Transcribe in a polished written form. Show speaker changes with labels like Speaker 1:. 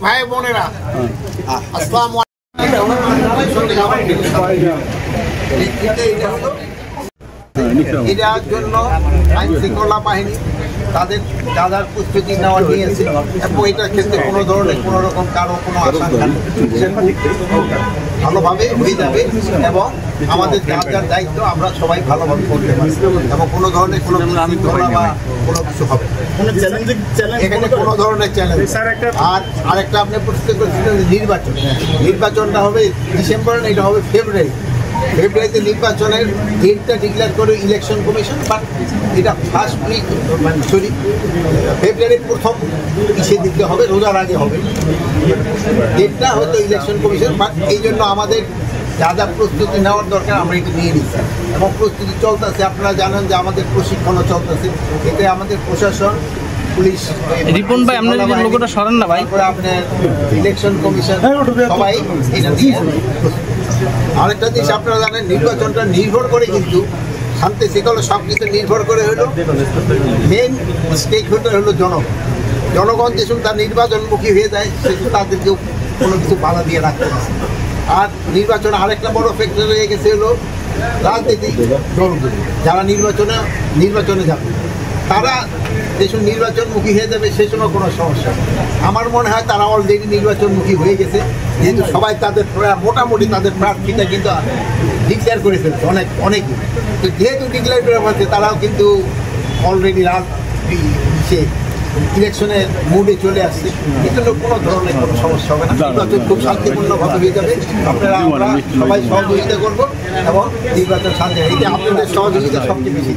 Speaker 1: ভাই বোনেরা আসসালামু এটার জন্য আইন শৃঙ্খলা বাহিনী তাদের যাদের প্রস্তুতি নেওয়া নিয়েছে এবং এটার ক্ষেত্রে কোনো ধরনের কোনো রকম কারো কোনো আশঙ্কা ভালোভাবে হয়ে যাবে এবং আমাদের যার যার দায়িত্ব আমরা সবাই ভালোভাবে করতে পারি এবং কোনো ধরনের কোনো বিশৃঙ্খলা বা কোনো কিছু হবে এখানে কোনো ধরনের চ্যালেঞ্জ। আর আরেকটা আপনি প্রশ্ন করেছিলেন নির্বাচনটা হবে ডিসেম্বর, এটা হবে ফেব্রুয়ারিতে নির্বাচনের ডেটটা ডিক্লেয়ার করে ইলেকশন কমিশন, বাট এটা ফার্স্ট উইক ফেব্রুয়ারির প্রথম ইসে দিতে হবে, রোজার আগে হবে ডেটটা হয়তো ইলেকশন কমিশন। বাট এই জন্য আমাদের যা যা প্রস্তুতি নেওয়ার দরকার আমরা এটা নিয়ে নিচ্ছি এবং প্রস্তুতি চলতেছে। আপনারা জানেন যে আমাদের প্রশিক্ষণও চলতেছে, এতে আমাদের প্রশাসন পুলিশ
Speaker 2: রিপন ভাই আপনার লোকটা সরেন না ভাই,
Speaker 1: আপনার ইলেকশন কমিশন সবাই এটা নিয়ে। আরেকটা জিনিস আপনারা জানেন নির্বাচনটা নির্ভর করে কিন্তু শান্তি শৃঙ্খলা সব কিছু নির্ভর করে হলো মেন স্টেক হোল্ডার হলো জনগণ যেসব তার নির্বাচনমুখী হয়ে যায় সেসব তাদেরকেও কোনো কিছু বাধা দিয়ে রাখতে পারে। আর নির্বাচনে আরেকটা বড় ফ্যাক্টর হয়ে গেছে হলো রাজনীতিক দলগুলো যারা নির্বাচনে যাবে তারা যেসব নির্বাচনমুখী হয়ে যাবে সে সময় কোনো সমস্যা। আমার মনে হয় তারা অলরেডি নির্বাচনমুখী হয়ে গেছে, যেহেতু সবাই তাদের মোটামুটি তাদের প্রার্থীটা কিন্তু ডিক্লেয়ার করে ফেলছে অনেকেই। তো যেহেতু ডিক্লেয়ার করে ফেলছে তারাও কিন্তু অলরেডি ইলেকশনের মুডে চলে আসছে, এই জন্য কোনো ধরনের কোনো সমস্যা হবে না। নির্বাচন খুব শান্তিপূর্ণভাবে হয়ে যাবে। আপনারা আমরা সবাই সহযোগিতা করবো এবং নির্বাচন শান্তি, এটা আপনাদের সহযোগিতা সবচেয়ে বেশি।